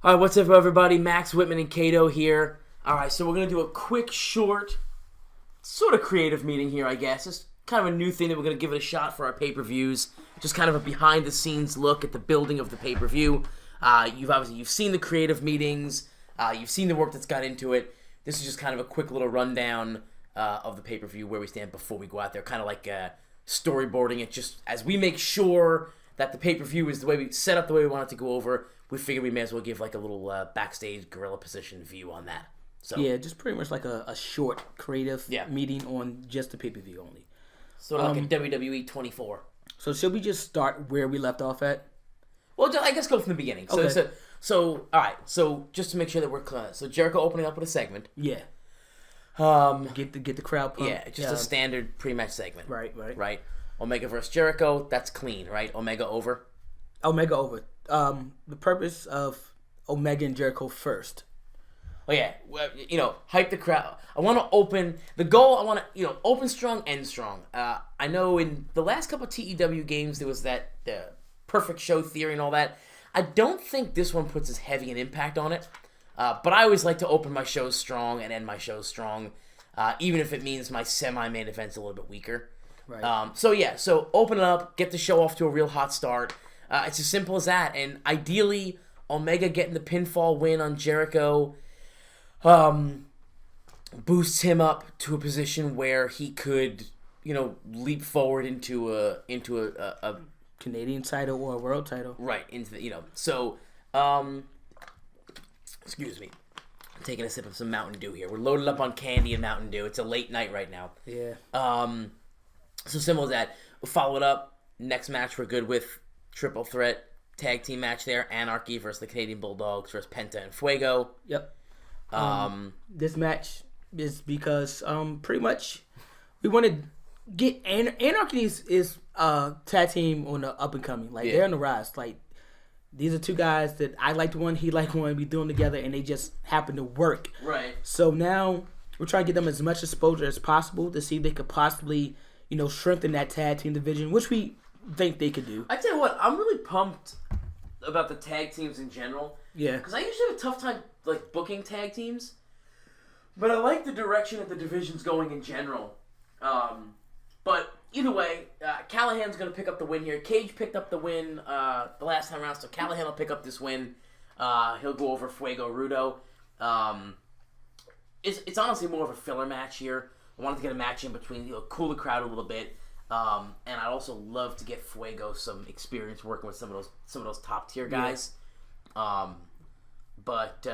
All right, what's up, everybody? Max Whitman and Cato here. All right, so we're going to do a quick, short, sort of creative meeting here, I guess. It's kind of a new thing that we're going to give it a shot for our pay-per-views. Just kind of a behind-the-scenes look at the building of the pay-per-view. You've seen the creative meetings. You've seen the work that's got into it. This is just kind of a quick little rundown of the pay-per-view, where we stand before we go out there. Kind of like storyboarding it, just as we make sure that the pay-per-view is the way we set up, the way we want it to go over. We figured we may as well give like a little backstage Gorrilla position view on that. So yeah, just pretty much like a short creative meeting on just the pay-per-view only. Sort of like a WWE 24. So should we just start where we left off at? Well, I guess go from the beginning. So, Okay. so all right. So just to make sure that we're clear. So Jericho opening up with a segment. Yeah. Get the crowd pumped. Yeah, just a standard pre-match segment. Right. Omega versus Jericho. That's clean, right? Omega over. Omega over. The purpose of Omega and Jericho first. Oh yeah, well, hype the crowd. I want to open the goal. I want to, open strong, end strong. I know in the last couple of TEW games there was that perfect show theory and all that. I don't think this one puts as heavy an impact on it. But I always like to open my shows strong and end my shows strong, even if it means my semi-main event's a little bit weaker. Right. So open it up, get the show off to a real hot start. It's as simple as that. And ideally, Omega getting the pinfall win on Jericho boosts him up to a position where he could, leap forward into a Canadian title or a world title. Right, into the, excuse me. I'm taking a sip of some Mountain Dew here. We're loaded up on candy and Mountain Dew. It's a late night right now. Yeah. So simple as that. We'll follow it up. Next match, we're good with triple threat tag team match there. Anarchy versus the Canadian Bulldogs versus Penta and Fuego. Yep. This match is because pretty much we want to get Anarchy is tag team on the up and coming. Like they're on the rise. Like these are two guys that I liked one, he liked one. We do them together, and they just happen to work. Right. So now we're trying to get them as much exposure as possible to see if they could possibly strengthen that tag team division, which we think they could do. I tell you what, I'm really pumped about the tag teams in general. Yeah. Because I usually have a tough time booking tag teams, but I like the direction that the division's going in general. But either way, Callahan's going to pick up the win here. Cage picked up the win the last time around, so Callahan will pick up this win. He'll go over Fuego Rudo. It's honestly more of a filler match here. I wanted to get a match in between, cool the crowd a little bit. And I'd also love to get Fuego some experience working with some of those top tier guys. Yeah. But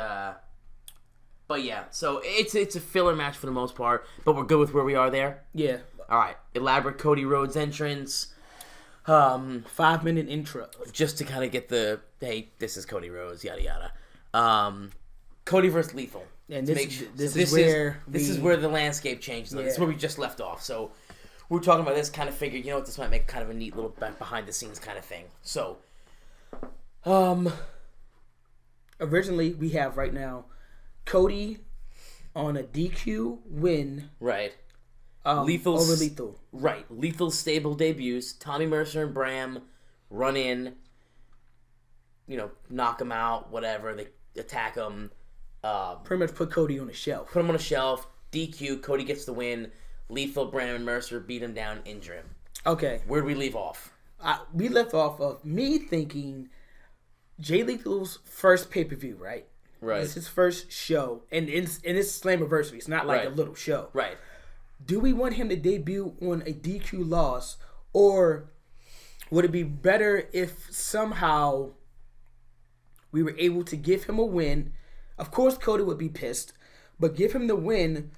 yeah, so it's a filler match for the most part, but we're good with where we are there. Yeah. All right, elaborate Cody Rhodes entrance. 5-minute intro. Just to kind of get the, hey, this is Cody Rhodes, yada yada. Cody versus Lethal. And this is where the landscape changed. Yeah. This is where we just left off. So we were talking about this, kind of figured, this might make kind of a neat little behind the scenes kind of thing. So, originally we have right now Cody on a DQ win. Right. Over Lethal. Right. Lethal's stable debuts. Tommy Mercer and Bram run in, knock him out, whatever. They attack him. Pretty much put Cody on a shelf. Put him on a shelf. DQ. Cody gets the win. Lethal, Bram, and Mercer beat him down, injure him. Okay. Where'd we leave off? We left off of me thinking Jay Lethal's first pay-per-view, right? Right. It's his first show. And it's Slammiversary. It's not like a little show. Right. Do we want him to debut on a DQ loss, or would it be better if somehow we were able to give him a win? Of course, Cody would be pissed, but give him the win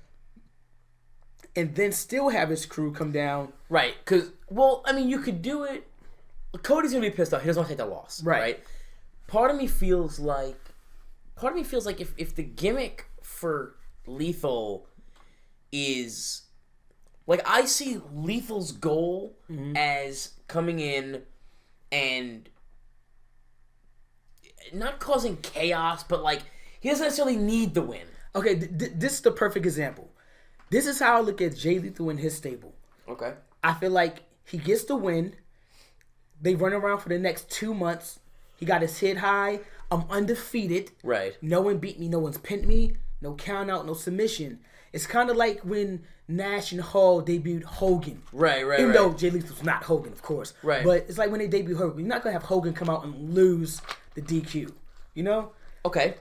and then still have his crew come down. Right. Because, you could do it. Cody's going to be pissed off. He doesn't want to take that loss. Right. Part of me feels like if the gimmick for Lethal is... I see Lethal's goal as coming in and not causing chaos, but, he doesn't necessarily need the win. Okay, this is the perfect example. This is how I look at Jay Lethal and his stable. Okay. I feel like he gets the win. They run around for the next 2 months. He got his hit high. I'm undefeated. Right. No one beat me. No one's pinned me. No count out. No submission. It's kind of like when Nash and Hall debuted Hogan. Right. Even though Jay Lethal's not Hogan, of course. Right. But it's like when they debuted Hogan. You're not going to have Hogan come out and lose the DQ. You know? Okay.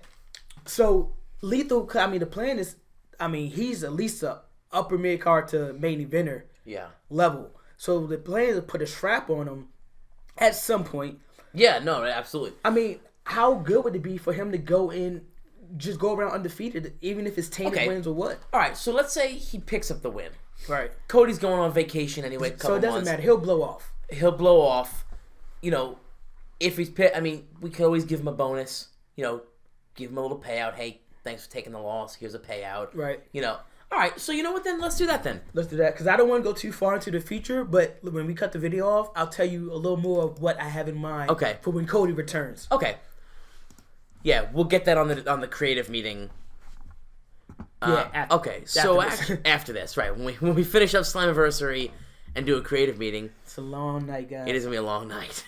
So, Lethal, I mean, the plan is, I mean, he's at least a upper mid-card to main eventer level. So, the plan is to put a strap on him at some point. Yeah, no, absolutely. I mean, how good would it be for him to go in, just go around undefeated, even if it's tainted wins or what? All right, so let's say he picks up the win. Right. Cody's going on vacation anyway. So it doesn't matter. He'll blow off. He'll blow off. You know, if he's I mean, we could always give him a bonus. You know, give him a little payout. Hey, thanks for taking the loss. Here's a payout. Right. You know. All right, so you know what then? Let's do that then. Let's do that because I don't want to go too far into the future. But when we cut the video off, I'll tell you a little more of what I have in mind. Okay. For when Cody returns. Okay. Yeah, we'll get that on the creative meeting. Yeah. After this, right? When we finish up Slammiversary and do a creative meeting, it's a long night, guys. It is gonna be a long night.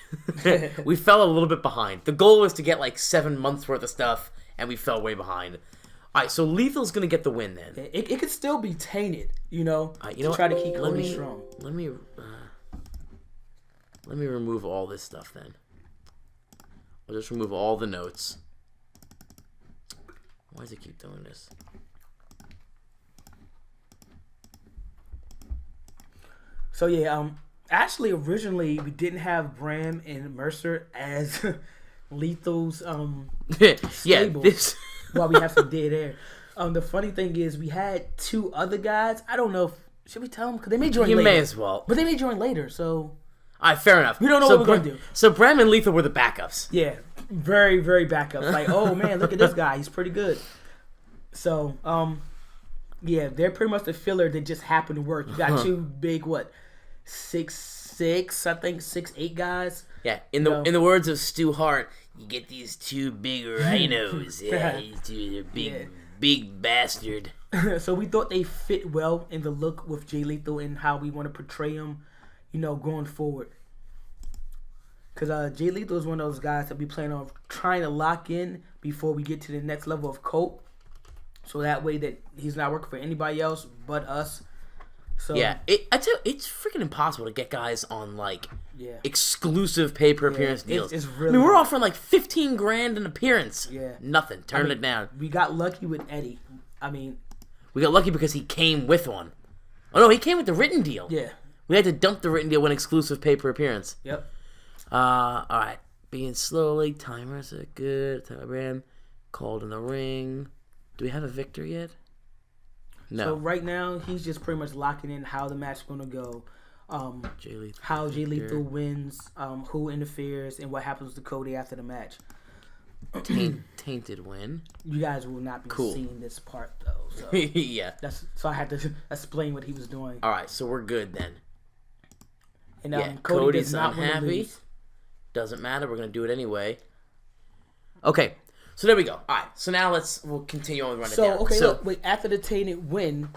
We fell a little bit behind. The goal was to get like 7 months worth of stuff, and we fell way behind. All right, so Lethal's gonna get the win then. It could still be tainted, you know. Try to keep Cody strong. Let me remove all this stuff then. I'll just remove all the notes. Why does it keep doing this? So yeah, actually originally we didn't have Bram and Mercer as Lethal's stable. While we have some dead air. The funny thing is we had 2 other guys. I don't know if should we tell them because they may join later. You may as well, but they may join later. So, all right, fair enough. We don't know what we're gonna do. So Bram and Lethal were the backups. Yeah, very very backups. Like, oh man, look at this guy. He's pretty good. So, yeah, they're pretty much the filler that just happened to work. You got 2 big 6'6", I think 6'8" guys. Yeah, in the words of Stu Hart, you get these 2 big rhinos. Yeah, these 2 are big bastard. So we thought they fit well in the look with Jay Lethal and how we want to portray him, you know, going forward. Because Jay Lethal is one of those guys that we plan on trying to lock in before we get to the next level of Colt. So that way that he's not working for anybody else but us. So yeah, I tell you, it's freaking impossible to get guys on like exclusive pay-per-appearance deals. It's really. I mean, we're offering like $15,000 an appearance. Yeah, nothing. Turned it down. We got lucky with Eddie. I mean, we got lucky because he came with one. Oh no, he came with the written deal. Yeah, we had to dump the written deal when exclusive pay-per-appearance. Yep. All right, being slowly. Timers are good. Timer Bram called in the ring. Do we have a victor yet? No. So right now he's just pretty much locking in how the match is gonna go, how Jay Lethal wins, who interferes, and what happens to Cody after the match. Tainted win. You guys will not be seeing this part though. So yeah. So I had to explain what he was doing. All right, so we're good then. And Cody's not unhappy. Doesn't matter. We're gonna do it anyway. Okay. So there we go. All right. So now we'll continue on and run it down. Okay, look, wait, after the tainted win,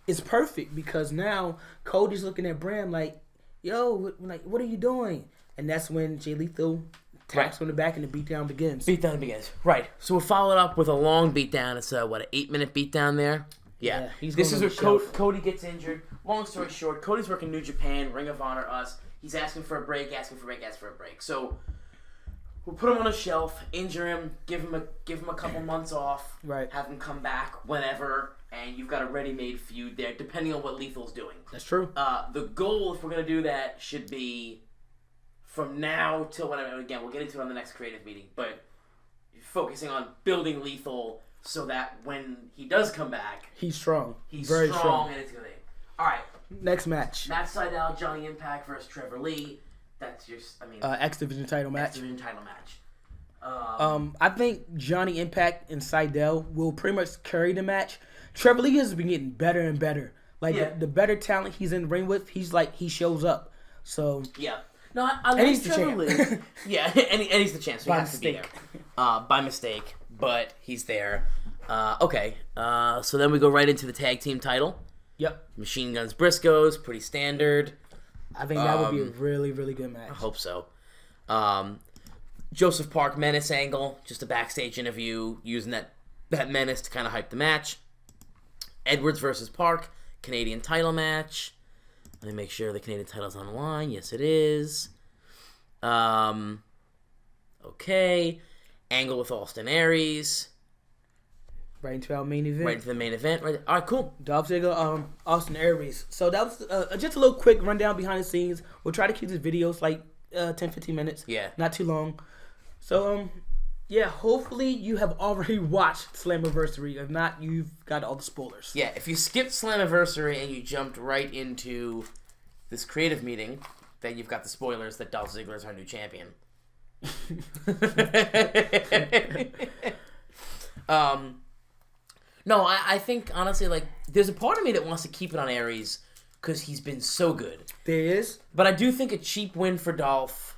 it's perfect because now Cody's looking at Bram like, yo, like, what are you doing? And that's when Jay Lethal taps on the back and the beatdown begins. Beatdown begins. Right. So we'll follow it up with a long beatdown. It's an 8-minute beatdown there. Yeah. This is where Cody gets injured. Long story short, Cody's working New Japan, Ring of Honor, us. He's asking for a break. So we'll put him on a shelf, injure him, give him a couple months off, have him come back whenever, and you've got a ready-made feud there, depending on what Lethal's doing. That's true. The goal, if we're going to do that, should be from now till whenever. Again, we'll get into it on the next creative meeting, but focusing on building Lethal so that when he does come back, he's strong. He's very strong, and it's going to be. All right. Next match. Matt Sydal, Johnny Impact versus Trevor Lee. That's just, X Division title match. X Division title match. I think Johnny Impact and Sydal will pretty much carry the match. Trevor Lee has been getting better and better. Like the better talent he's in the ring with, he shows up. So yeah, no, I like Trevor Lee. Yeah, and he's the champ. So he has to be there. By mistake, but he's there. Okay, so then we go right into the tag team title. Yep. Machine Guns Briscoes, pretty standard. I think that would be a really, really good match. I hope so. Joseph Park Menace angle, just a backstage interview using that Menace to kind of hype the match. Edwards versus Park, Canadian title match. Let me make sure the Canadian title's on the line. Yes, it is. Okay. Angle with Austin Aries. Right into our main event. Right into the main event. Right. All right, cool. Dolph Ziggler, Austin Aries. So that was just a little quick rundown behind the scenes. We'll try to keep these videos like 10-15 minutes. Yeah. Not too long. So, yeah, hopefully you have already watched Slammiversary. If not, you've got all the spoilers. Yeah, if you skipped Slammiversary and you jumped right into this creative meeting, then you've got the spoilers that Dolph Ziggler is our new champion. No, I think, honestly, like, there's a part of me that wants to keep it on Aries because he's been so good. There is. But I do think a cheap win for Dolph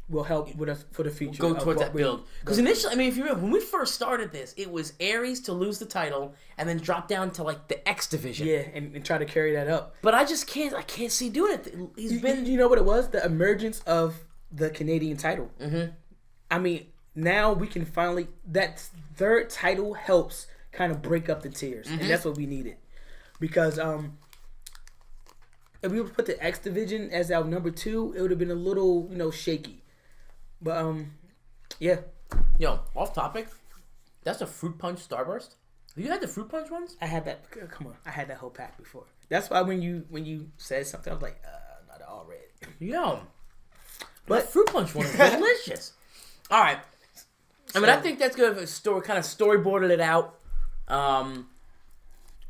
will help with us for the future. Go towards that build. Because initially, I mean, if you remember, when we first started this, it was Aries to lose the title and then drop down to, like, the X division. Yeah, and try to carry that up. But I can't see doing it. He's been... You know what it was? The emergence of the Canadian title. Mm-hmm. I mean, now we can finally... That third title helps kind of break up the tiers. Mm-hmm. And that's what we needed. Because if we would put the X division as our number 2, it would have been a little, shaky. But, yeah. Yo, off topic. That's a Fruit Punch Starburst? Have you had the Fruit Punch ones? I had that. Come on. I had that whole pack before. That's why when you said something, I was like, not all red. Yo. But that Fruit Punch one is delicious. All right. I mean, I think that's good. Kind of storyboarded it out.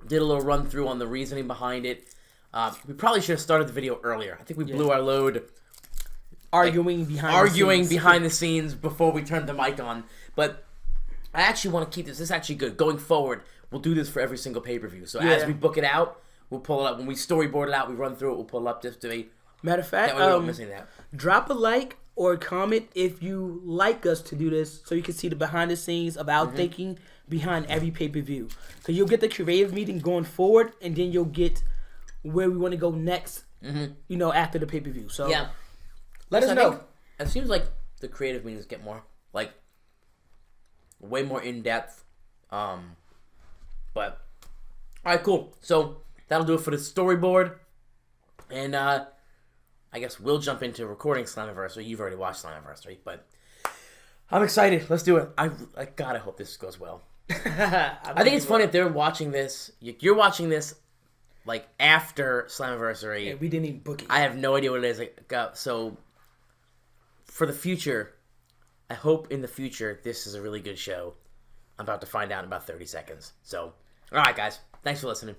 Did a little run through on the reasoning behind it. We probably should have started the video earlier. I think we blew our load. Arguing behind the scenes before we turned the mic on. But I actually want to keep this. This is actually good. Going forward, we'll do this for every single pay-per-view. So as we book it out, we'll pull it up. When we storyboard it out, we run through it, we'll pull it up just to be... Matter of fact, that way we don't miss any of that. Drop a like or comment if you like us to do this so you can see the behind the scenes of our thinking behind every pay-per-view. So you'll get the creative meeting going forward, and then you'll get where we want to go next, after the pay-per-view. So yeah. Let us know. It seems like the creative meetings get more, like, way more in-depth. But, all right, cool. So, that'll do it for the storyboard. And, I guess we'll jump into recording Slammiversary. You've already watched Slammiversary, but I'm excited. Let's do it. I hope this goes well. I think it's funny if they're watching this. You're watching this, like, after Slammiversary. Yeah, we didn't even book it. I have no idea what it is. So... For the future, I hope in the future this is a really good show. I'm about to find out in about 30 seconds. So, all right, guys. Thanks for listening.